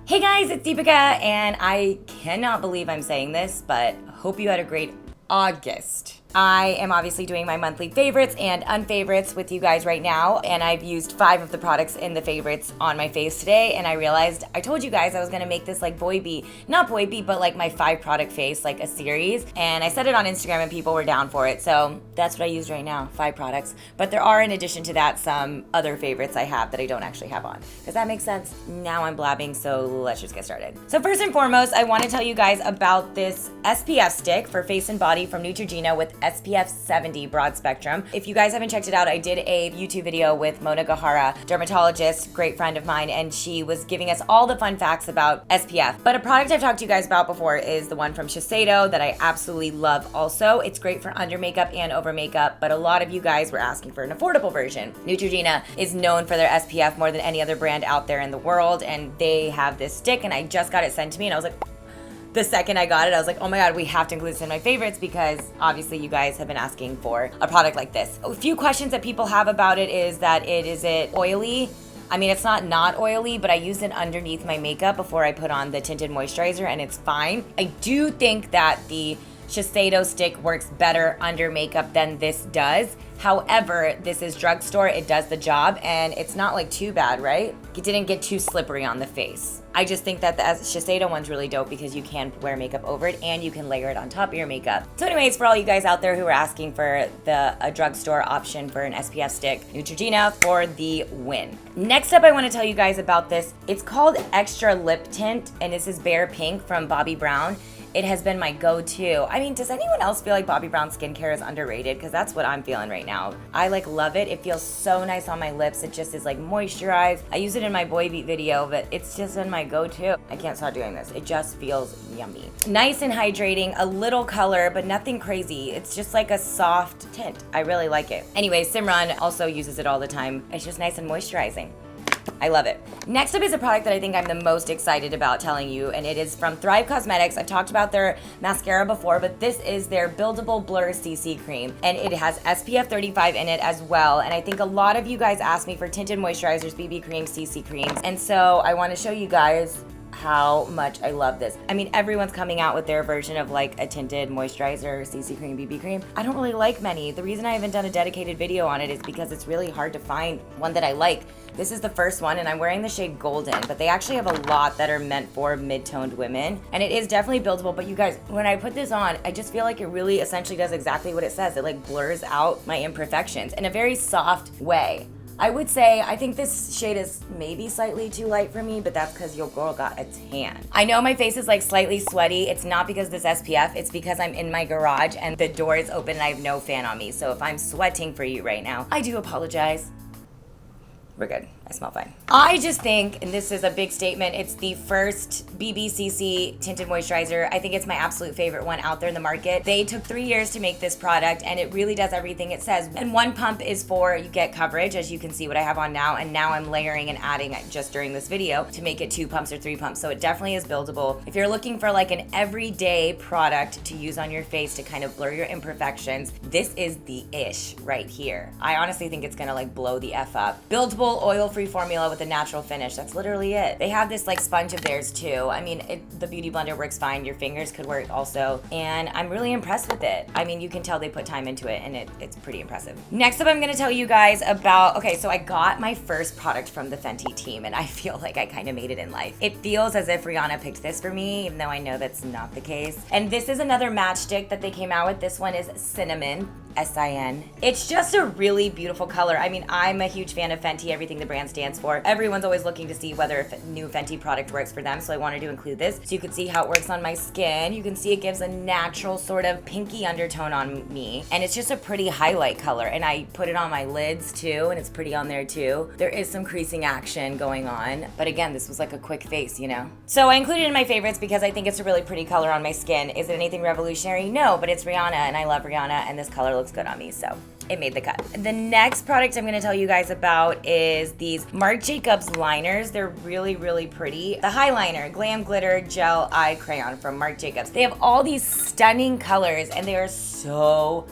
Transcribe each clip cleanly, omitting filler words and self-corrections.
Hey guys, it's Deepica, and I cannot believe I'm saying this, but hope you had a great August. I am obviously doing my monthly favorites and unfavorites with you guys right now, and I've used 5 of the products in the favorites on my face today, and I realized, I told you guys I was gonna make this like not boy beat, but like my 5 product face, like a series, and I said it on Instagram and people were down for it, so that's what I used right now, 5 products. But there are, in addition to that, some other favorites I have that I don't actually have on. Does that make sense? Now I'm blabbing, so let's just get started. So first and foremost, I wanna tell you guys about this SPF stick for face and body from Neutrogena with SPF 70 broad spectrum. If you guys haven't checked it out, I did a YouTube video with Mona Gahara, dermatologist, great friend of mine, and she was giving us all the fun facts about SPF. But a product I've talked to you guys about before is the one from Shiseido that I absolutely love also. It's great for under makeup and over makeup, but a lot of you guys were asking for an affordable version. Neutrogena is known for their SPF more than any other brand out there in the world, and they have this stick, and I just got it sent to me, and I was like, the second I got it, I was like, oh my God, we have to include this in my favorites because obviously you guys have been asking for a product like this. A few questions that people have about it is that is it oily? I mean, it's not oily, but I use it underneath my makeup before I put on the tinted moisturizer and it's fine. I do think that the Shiseido stick works better under makeup than this does. However, this is drugstore, it does the job, and it's not like too bad, right? It didn't get too slippery on the face. I just think that the Shiseido one's really dope because you can wear makeup over it and you can layer it on top of your makeup. So anyways, for all you guys out there who are asking for a drugstore option for an SPF stick, Neutrogena for the win. Next up, I want to tell you guys about this. It's called Extra Lip Tint, and this is Bare Pink from Bobbi Brown. It has been my go-to. I mean, does anyone else feel like Bobbi Brown skincare is underrated? Because that's what I'm feeling right now. I love it. It feels so nice on my lips. It just is like moisturized. I use it in my boy beat video, but it's just been my go-to. I can't stop doing this. It just feels yummy. Nice and hydrating, a little color, but nothing crazy. It's just like a soft tint. I really like it. Anyway, Simran also uses it all the time. It's just nice and moisturizing. I love it. Next up is a product that I think I'm the most excited about telling you, and it is from Thrive Cosmetics. I've talked about their mascara before, but this is their Buildable Blur CC Cream, and it has SPF 35 in it as well, and I think a lot of you guys asked me for tinted moisturizers, BB creams, CC creams, and so I want to show you guys how much I love this. I mean, everyone's coming out with their version of like a tinted moisturizer, CC cream, BB cream. I don't really like many. The reason I haven't done a dedicated video on it is because it's really hard to find one that I like. This is the first one, and I'm wearing the shade Golden, but they actually have a lot that are meant for mid-toned women, and it is definitely buildable, but you guys, when I put this on, I just feel like it really essentially does exactly what it says. It like blurs out my imperfections in a very soft way. I would say, I think this shade is maybe slightly too light for me, but that's because your girl got a tan. I know my face is like slightly sweaty. It's not because of this SPF, it's because I'm in my garage and the door is open and I have no fan on me. So if I'm sweating for you right now, I do apologize. We're good. I smell fine. I just think, and this is a big statement, it's the first BBCC tinted moisturizer. I think it's my absolute favorite one out there in the market. They took 3 years to make this product, and it really does everything it says. And one pump is for, you get coverage, as you can see what I have on now, and now I'm layering and adding it just during this video to make it 2 pumps or 3 pumps. So it definitely is buildable. If you're looking for like an everyday product to use on your face to kind of blur your imperfections, this is the ish right here. I honestly think it's gonna like blow the F up. Buildable, oil-free formula with a natural finish. That's literally it. They have this like sponge of theirs too. I mean, the Beauty Blender works fine. Your fingers could work also. And I'm really impressed with it. I mean, you can tell they put time into it and it's pretty impressive. Next up, I'm gonna tell you guys about, okay, so I got my first product from the Fenty team and I feel like I kind of made it in life. It feels as if Rihanna picked this for me, even though I know that's not the case. And this is another matchstick that they came out with. This one is Cinnamon. S-I-N. It's just a really beautiful color. I mean, I'm a huge fan of Fenty, everything the brand stands for. Everyone's always looking to see whether a new Fenty product works for them, so I wanted to include this so you can see how it works on my skin. You can see it gives a natural sort of pinky undertone on me, and it's just a pretty highlight color, and I put it on my lids too, and it's pretty on there too. There is some creasing action going on, but again, this was like a quick face, you know? So I included it in my favorites because I think it's a really pretty color on my skin. Is it anything revolutionary? No, but it's Rihanna, and I love Rihanna, and this color looks good on me, so it made the cut. The next product I'm going to tell you guys about is these Marc Jacobs liners. They're really, really pretty. The Highliner Glam Glitter Gel Eye Crayon from Marc Jacobs. They have all these stunning colors and they are so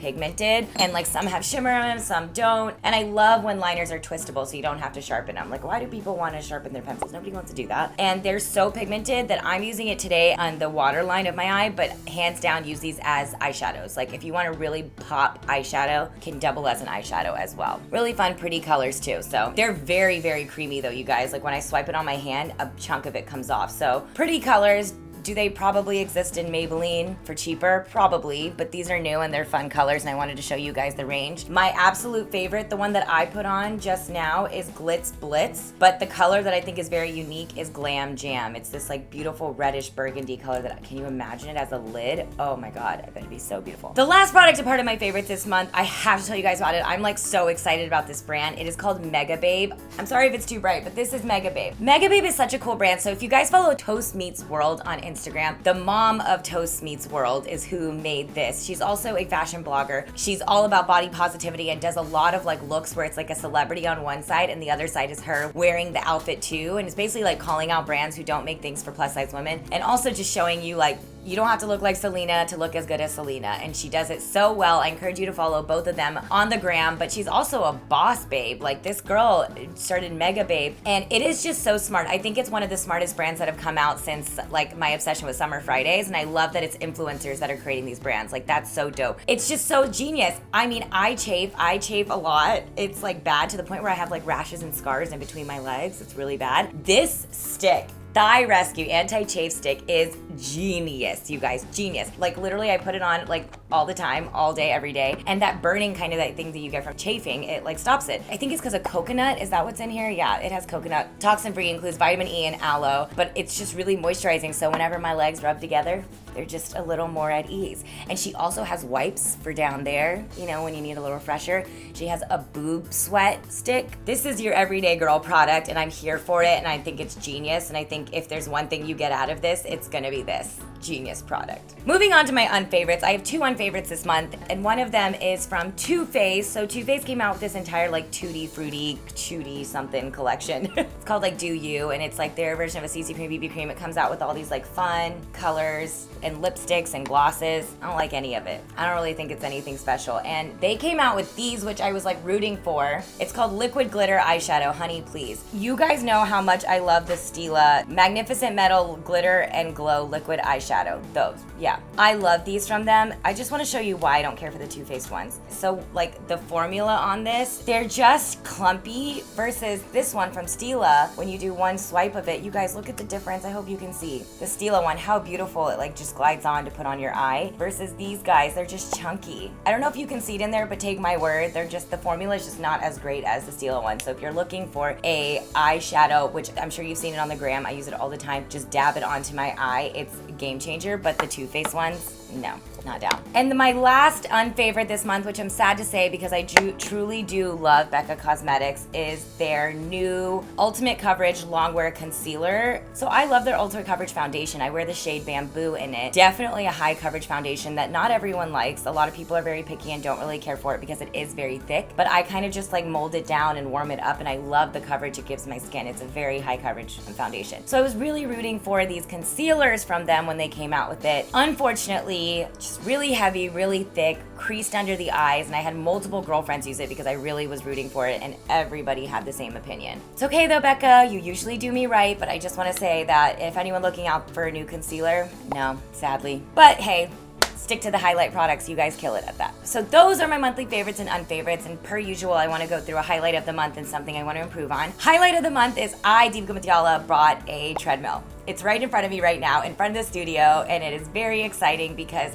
pigmented, and like some have shimmer on them, some don't. And I love when liners are twistable so you don't have to sharpen them. Like, why do people want to sharpen their pencils? Nobody wants to do that. And they're so pigmented that I'm using it today on the waterline of my eye, but hands down use these as eyeshadows. Like if you want to really pop eyeshadow, can double as an eyeshadow as well. Really fun, pretty colors too. So they're very, very creamy though, you guys. Like when I swipe it on my hand, a chunk of it comes off. So pretty colors. Do they probably exist in Maybelline for cheaper? Probably, but these are new and they're fun colors and I wanted to show you guys the range. My absolute favorite, the one that I put on just now, is Glitz Blitz, but the color that I think is very unique is Glam Jam. It's this like beautiful reddish burgundy color that, can you imagine it as a lid? Oh my God, I bet it'd be so beautiful. The last product, a part of my favorites this month, I have to tell you guys about it. I'm like so excited about this brand. It is called Mega Babe. I'm sorry if it's too bright, but this is Mega Babe. Mega Babe is such a cool brand. So if you guys follow Toast Meets World on Instagram, the mom of Toast Meets World is who made this. She's also a fashion blogger. She's all about body positivity and does a lot of like looks where it's like a celebrity on one side and the other side is her wearing the outfit too. And it's basically like calling out brands who don't make things for plus size women, and also just showing you like, you don't have to look like Selena to look as good as Selena, and she does it so well. I encourage you to follow both of them on the gram, but she's also a boss babe. Like this girl started Mega Babe, and it is just so smart. I think it's one of the smartest brands that have come out since like my obsession with Summer Fridays, and I love that it's influencers that are creating these brands. Like that's so dope. It's just so genius. I mean, I chafe a lot. It's like bad to the point where I have like rashes and scars in between my legs. It's really bad. This stick, Thigh Rescue Anti-Chafe Stick, is genius, you guys, genius. Like literally I put it on like all the time, all day, every day. And that burning kind of that thing that you get from chafing, it like stops it. I think it's because of coconut. Is that what's in here? Yeah, it has coconut. Toxin free, includes vitamin E and aloe, but it's just really moisturizing. So whenever my legs rub together, they're just a little more at ease. And she also has wipes for down there, you know, when you need a little refresher. She has a boob sweat stick. This is your everyday girl product, and I'm here for it, and I think it's genius. And I think if there's one thing you get out of this, it's gonna be this genius product. Moving on to my unfavorites. I have two unfavorites this month, and one of them is from Too Faced. So Too Faced came out with this entire like tutti fruity, chooty something collection. It's called like Do You, and it's like their version of a CC cream BB cream. It comes out with all these like fun colors and lipsticks and glosses. I don't like any of it. I don't really think it's anything special. And they came out with these, which I was like rooting for. It's called Liquid Glitter Eyeshadow Honey Please. You guys know how much I love the Stila Magnificent Metal Glitter and Glow Liquid Eyeshadow. Those, yeah. I love these from them. I just want to show you why I don't care for the Too Faced ones. So like the formula on this, they're just clumpy versus this one from Stila. When you do one swipe of it, you guys look at the difference. I hope you can see. The Stila one, how beautiful it like just glides on to put on your eye, versus these guys, they're just chunky. I don't know if you can see it in there, but take my word, they're just, the formula is just not as great as the Stila one. So if you're looking for a eyeshadow, which I'm sure you've seen it on the gram, I use it all the time, just dab it onto my eye. It's a game changer, but the Too Faced ones, no, not down. And my last unfavorite this month, which I'm sad to say because I truly do love Becca Cosmetics, is their new Ultimate Coverage Longwear Concealer. So I love their Ultimate Coverage Foundation. I wear the shade Bamboo in it. Definitely a high coverage foundation that not everyone likes. A lot of people are very picky and don't really care for it because it is very thick, but I kind of just like mold it down and warm it up, and I love the coverage it gives my skin. It's a very high coverage foundation. So I was really rooting for these concealers from them when they came out with it. Unfortunately, just really heavy, really thick, creased under the eyes, and I had multiple girlfriends use it because I really was rooting for it, and everybody had the same opinion. It's okay though, Becca, you usually do me right, but I just want to say that if anyone looking out for a new concealer, no, sadly. But hey, stick to the highlight products. You guys kill it at that. So those are my monthly favorites and unfavorites, and per usual, I want to go through a highlight of the month and something I want to improve on. Highlight of the month is Deepica Mutyala bought a treadmill. It's right in front of me right now, in front of the studio, and it is very exciting because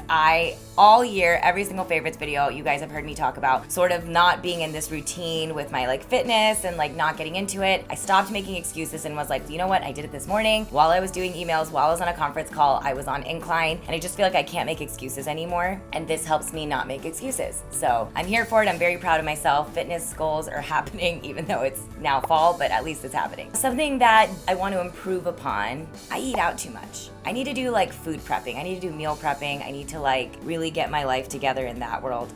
all year, every single favorites video, you guys have heard me talk about sort of not being in this routine with my like fitness and like not getting into it. I stopped making excuses and was like, you know what? I did it this morning while I was doing emails, while I was on a conference call, I was on incline, and I just feel like I can't make excuses anymore, and this helps me not make excuses. So I'm here for it. I'm very proud of myself. Fitness goals are happening, even though it's now fall, but at least it's happening. Something that I want to improve upon, I eat out too much. I need to do like food prepping. I need to do meal prepping. I need to like really get my life together in that world.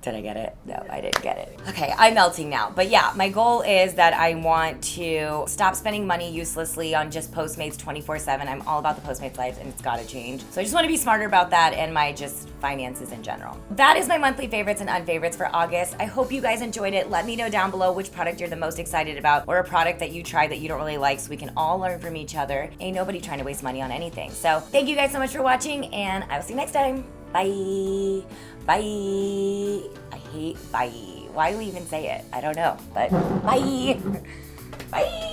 Did I get it? No, I didn't get it. Okay, I'm melting now. But yeah, my goal is that I want to stop spending money uselessly on just Postmates 24/7. I'm all about the Postmates life and it's gotta change. So I just wanna be smarter about that and my just finances in general. That is my monthly favorites and unfavorites for August. I hope you guys enjoyed it. Let me know down below which product you're the most excited about or a product that you tried that you don't really like so we can all learn from each other. Ain't nobody trying to waste money on anything. So thank you guys so much for watching and I will see you next time. Bye. Bye. I hate bye. Why do we even say it? I don't know, but bye. Bye.